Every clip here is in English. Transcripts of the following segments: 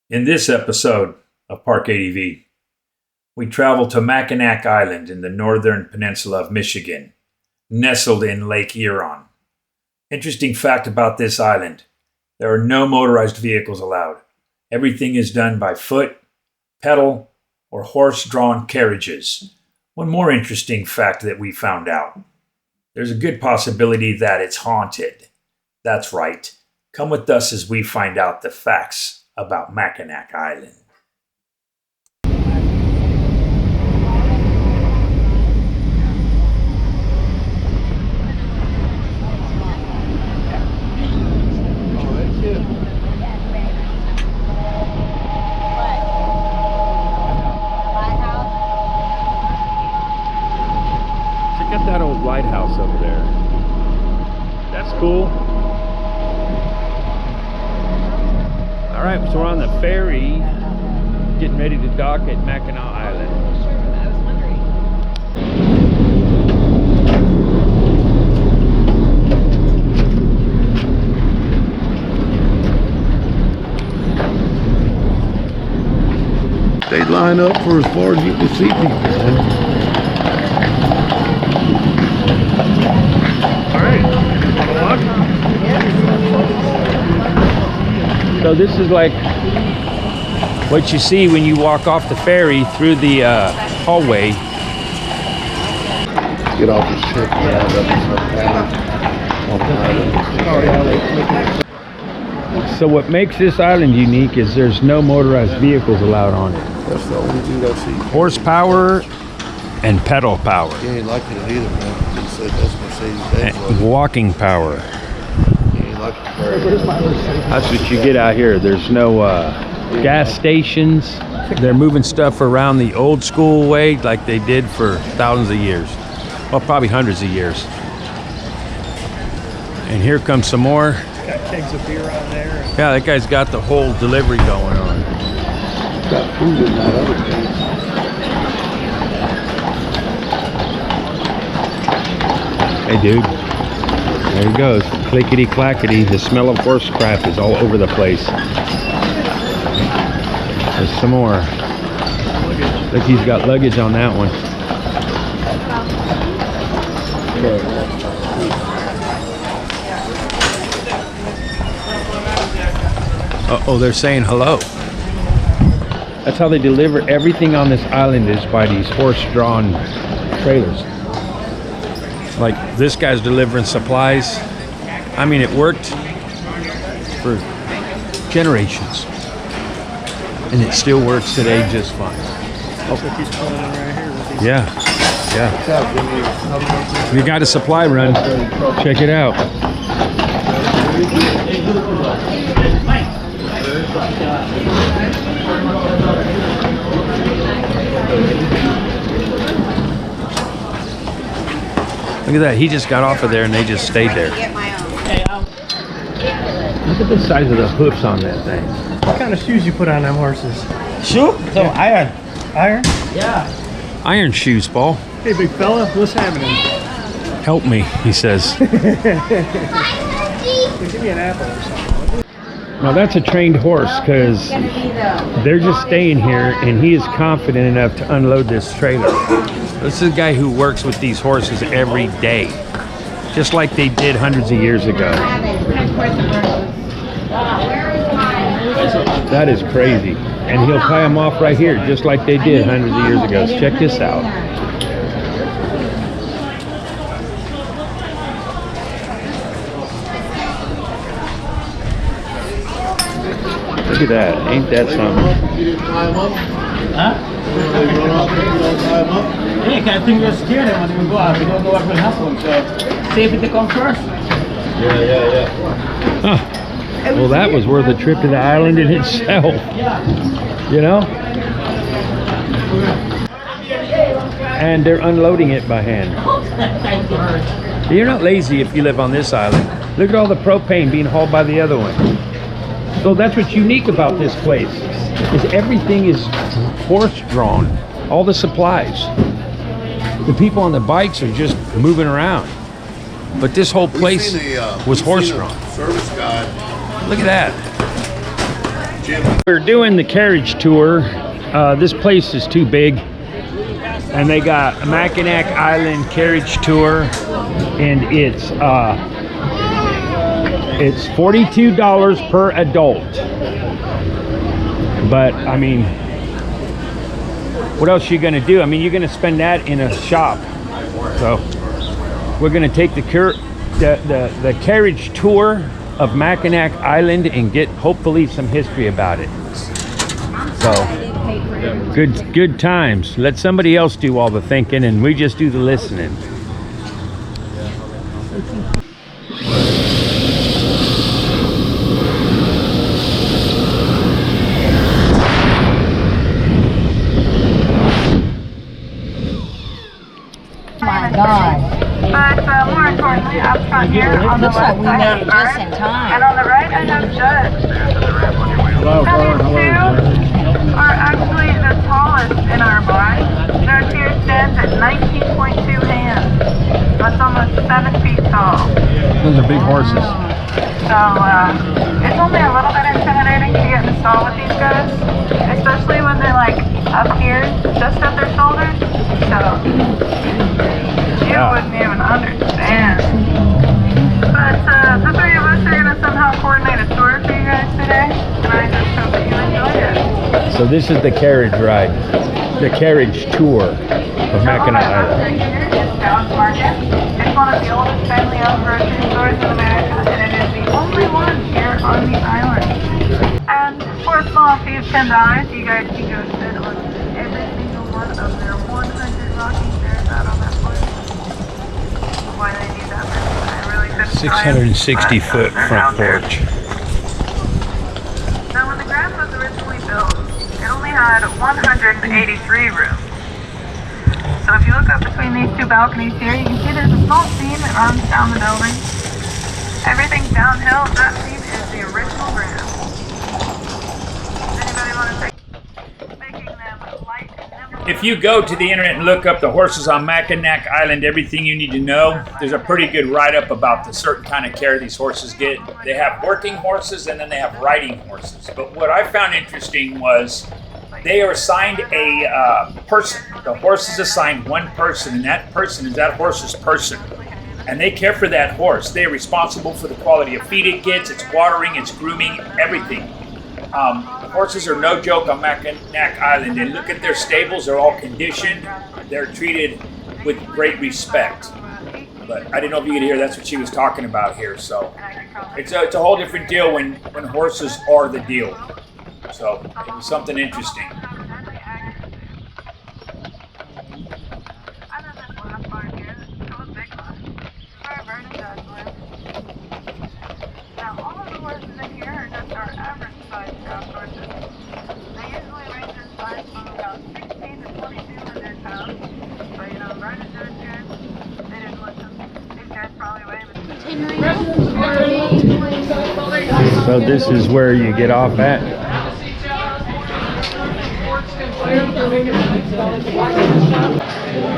In this episode of PARC ADV, we travel to Mackinac Island in the northern peninsula of Michigan, nestled in Lake Huron. Interesting fact about this island, there are no motorized vehicles allowed. Everything is done by foot, pedal, or horse-drawn carriages. One more interesting fact that we found out. There's a good possibility that it's haunted. That's right. Come with us as we find out the facts about Mackinac Island. Check out that old lighthouse over there. That's cool. All right, so we're on the ferry, getting ready to dock at Mackinac Island. I was wondering. They line up for as far as you can see people, man. All right, so this is like what you see when you walk off the ferry through the hallway. Get off the ship, So what makes this island unique is there's no motorized vehicles allowed on it. That's the only thing I see. Horsepower and pedal power. He ain't liking it either, man. He said that's Mercedes-Benz. And walking power. He ain't liking it. That's what you get out here. There's no gas stations. They're moving stuff around the old school way like they did for thousands of years. Well, probably hundreds of years. And here comes some more. Got kegs of beer on there. Yeah, that guy's got the whole delivery going on. Got food in that other thing. Hey, dude. There he goes. Clickety clackety. The smell of horse crap is all over the place. There's some more. Look, he's got luggage on that one. Uh-oh, they're saying hello. That's how they deliver everything on this island, is by these horse-drawn trailers. Like this guy's delivering supplies. I mean, it worked for generations. And it still works today just fine. Oh. He's pulling in right here. Yeah, yeah. We got a supply run. Check it out. Look at that. He just got off of there and they just stayed there. Look at the size of the hoofs on that thing. What kind of shoes you put on them horses? Shoe? So iron. Iron? Yeah. Iron shoes, Paul. Hey, big fella, what's happening? Help me, he says. Give me an apple or something. Now that's a trained horse because they're just staying here and he is confident enough to unload this trailer. This is a guy who works with these horses every day, just like they did hundreds of years ago. That is crazy. And he'll tie them off right here, just like they did hundreds of years ago. So check this out. Look at that. Ain't that something? Huh? Yeah, I think you're scared when we go out. We don't know what will happen. So safety comes first. Huh. Well, that was worth a trip to the island in itself. You know? And they're unloading it by hand. You're not lazy if you live on this island. Look at all the propane being hauled by the other one. So that's what's unique about this place, is everything is horse-drawn. All the supplies. The people on the bikes are just moving around. But this whole place was horse-drawn. Service guy. Look at that. We're doing the carriage tour. This place is too big, and they got a Mackinac Island carriage tour, and it's $42 per adult. But I mean, what else are you gonna do? I mean, you're gonna spend that in a shop. So we're gonna take the carriage tour of Mackinac Island and get hopefully some history about it. So good times. Let somebody else do all the thinking and we just do the listening. My God. But more importantly, up front here on the Looks left like we I made have it Art, just in time. and on the right I have Judd. These two are actually the tallest in our bar. Their tier stands at 19.2 hands. That's almost 7 feet tall. Those are big horses. So it's only a little bit intimidating to get in the stall with these guys, especially when they're like up here, just at their shoulders. So you wouldn't even understand. But the three of us are gonna somehow coordinate a tour for you guys today, and I just hope that you enjoy it. So this is the carriage ride, the carriage tour of Mackinac Island. Right here is Dow's Market. It's one of the oldest family-owned grocery stores in America, and it is the only one here on the island. And for a small fee of $10, you guys can go sit on every single one of their 100 rocking chairs out on that porch. Why they need that much, I really couldn't tell you. 660-foot front porch. Now, when the Grand was originally built, it only had 183 rooms. So if you look up between these two balconies here, you can see there's a small seam that runs down the building. Everything downhill, that seam is the original Grand. Does anybody want to take making them light and nimble? If you go to the internet and look up the horses on Mackinac Island, everything you need to know, there's a pretty good write-up about the certain kind of care these horses get. They have working horses and then they have riding horses. But what I found interesting was they are assigned a person. The horse is assigned one person, and that person is that horse's person. And they care for that horse. They are responsible for the quality of feed it gets, its watering, its grooming, everything. Horses are no joke on Mackinac Island. And look at their stables, they're all conditioned. They're treated with great respect. But I didn't know if you could hear, that's what she was talking about here. So it's a whole different deal when horses are the deal. So it was something interesting. Now all of the horses in here are just our average size draft horses. They usually range in size from about 16 to 2,200 pounds. But you know, Vernon Jones here, they didn't listen. These guys probably weigh between. So this is where you get off at.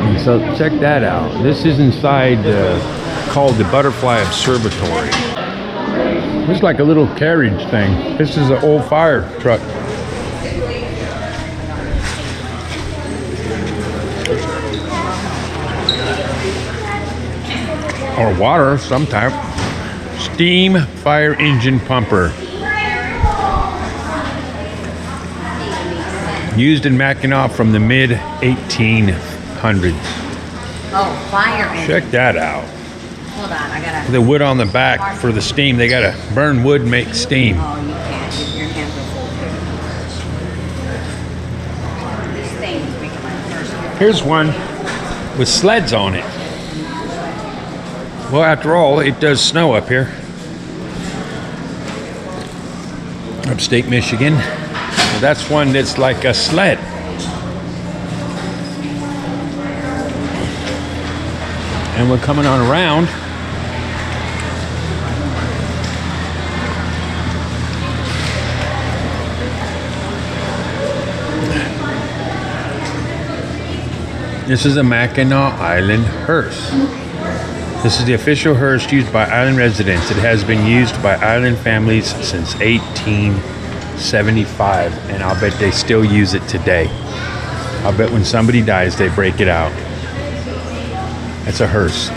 And so check that out. This is inside called the Butterfly Observatory. It's like a little carriage thing. This is an old fire truck. Or water of some type. Steam fire engine pumper. Used in Mackinac from the mid 1800s. Oh, fire engine. Check that out. Hold on, I gotta. The wood on the back for the steam. They gotta burn wood, make steam. Oh, you can't. Your hands are full. This thing is making my first. Here's one with sleds on it. Well, after all, it does snow up here. Upstate Michigan. Well, that's one that's like a sled. And we're coming on around. This is a Mackinac Island hearse. This is the official hearse used by island residents. It has been used by island families since 18 75, and I'll bet they still use it today. I'll bet when somebody dies, they break it out. That's a hearse.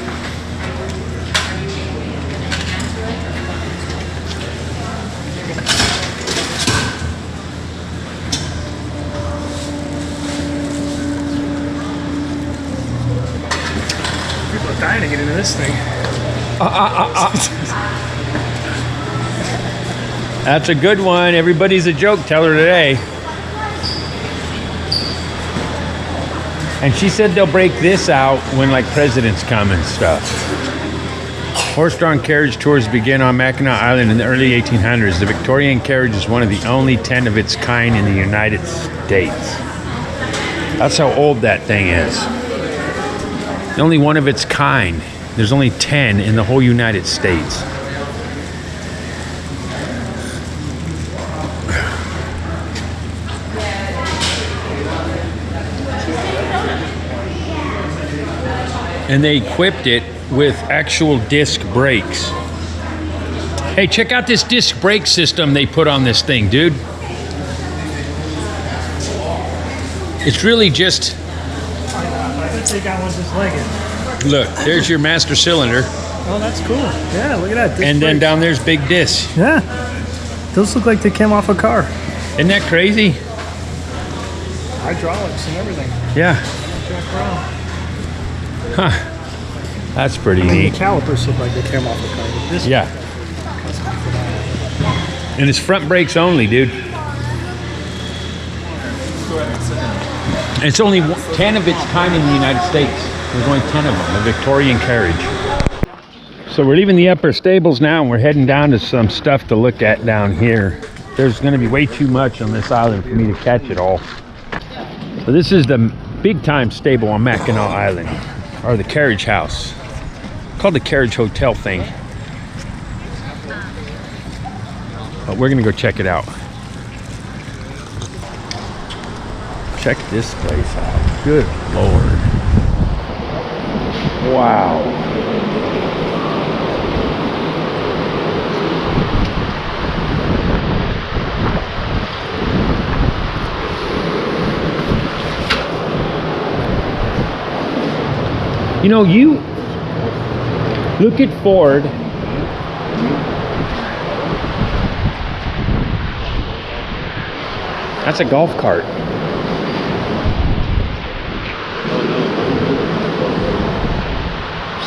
People are dying to get into this thing. That's a good one. Everybody's a joke teller today. And she said they'll break this out when like presidents come and stuff. Horse-drawn carriage tours begin on Mackinac Island in the early 1800s. The Victorian carriage is one of the only 10 of its kind in the United States. That's how old that thing is. The only one of its kind. There's only 10 in the whole United States. And they equipped it with actual disc brakes. Hey, check out this disc brake system they put on this thing, dude. It's really just... I bet they got one just like it. Look, there's your master cylinder. Oh, that's cool. Yeah, look at that. Disc And then brakes. down there's big discs. Yeah. Those look like they came off a car. Isn't that crazy? Hydraulics and everything. Yeah. Jack around. Huh. That's pretty I mean, neat. the calipers look like they came off a car. But this Yeah. And it's front brakes only, dude. It's only 10 of its kind in the United States. There's only 10 of them, the Victorian carriage. So we're leaving the upper stables now and we're heading down to some stuff to look at down here. There's gonna be way too much on this island for me to catch it all. So this is the big time stable on Mackinac Island, or the carriage house. Called the carriage hotel thing. But we're gonna go check it out. Check this place out. Good Lord. Wow. You know, you look at Ford. That's a golf cart.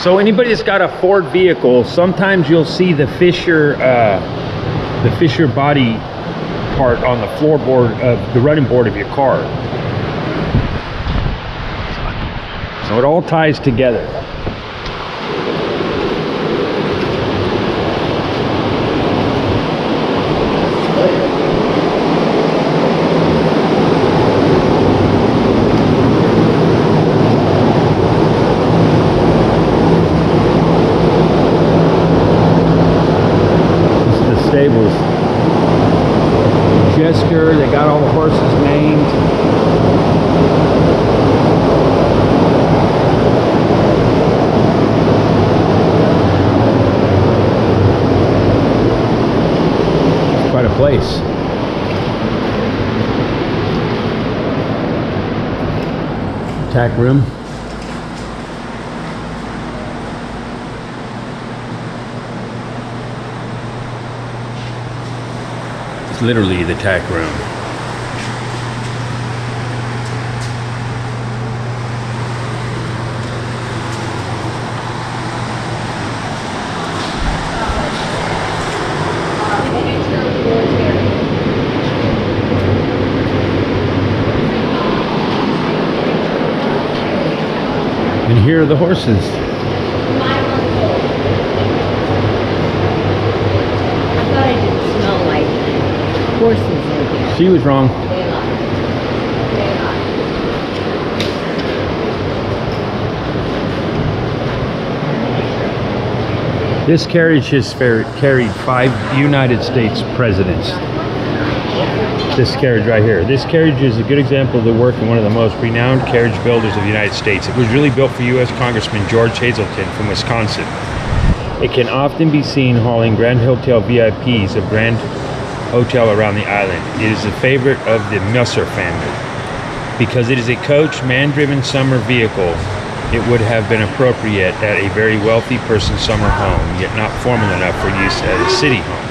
So anybody that's got a Ford vehicle, sometimes you'll see the Fisher body part on the floorboard of the running board of your car. So it all ties together. This is the stables. Jester, they got all the horses named. Quite a place. Tack room. It's literally the tack room. And here are the horses. I thought it didn't smell like horses in here. She was wrong. They lied. They lied. This carriage has carried 5 United States presidents. This carriage right here. This carriage is a good example of the work of one of the most renowned carriage builders of the United States. It was really built for U.S. Congressman George Hazelton from Wisconsin. It can often be seen hauling Grand Hotel VIPs of hotel around the island. It is a favorite of the Musser family. Because it is a coach, man-driven summer vehicle, it would have been appropriate at a very wealthy person's summer home, yet not formal enough for use as a city home.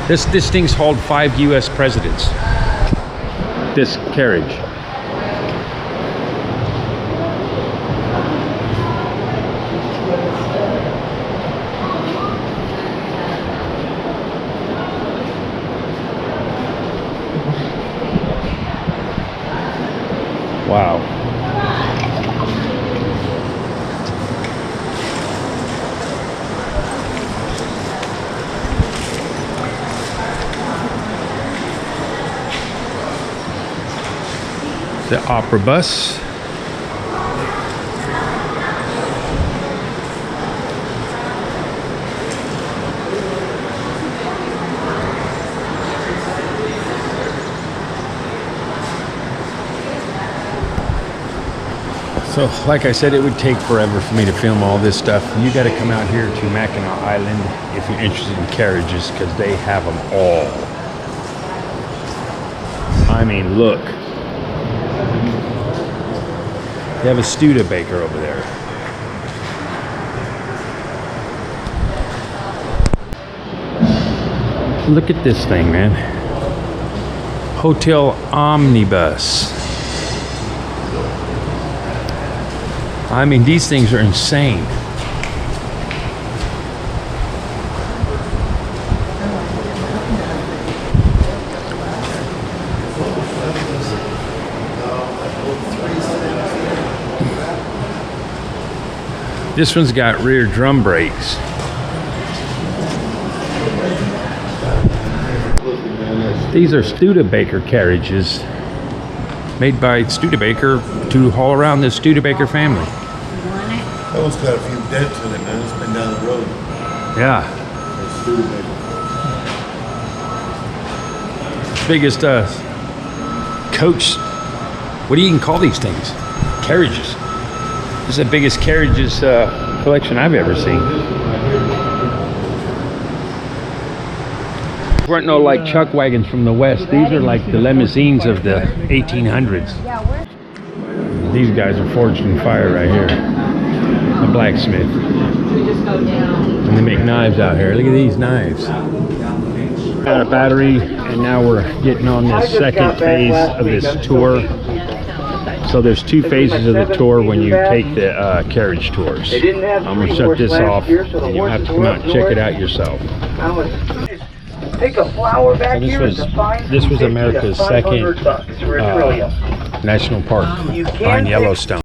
This thing's hauled 5 U.S. presidents. This carriage. Wow. The opera bus. So, like I said, it would take forever for me to film all this stuff. You got to come out here to Mackinac Island if you're interested in carriages, because they have them all. I mean, look. They have a Studebaker over there. Look at this thing, man. Hotel Omnibus. I mean, these things are insane. This one's got rear drum brakes. These are Studebaker carriages made by Studebaker to haul around the Studebaker family. That one's got a few dents in it, man. It's been down the road. Yeah. That's Studebaker. Biggest coach, what do you even call these things? Carriages. This is the biggest carriages collection I've ever seen. Weren't no like chuck wagons from the west. These are like the limousines of the 1800s. These guys are forged in fire right here. A blacksmith. And they make knives out here. Look at these knives. Got a battery, and now we're getting on this second phase of this tour. So there's 2 phases of the tour when you take the carriage tours. I'm going to shut this off, and you'll have to come out and check it out yourself. Take a flower back So this was America's second national park behind Yellowstone.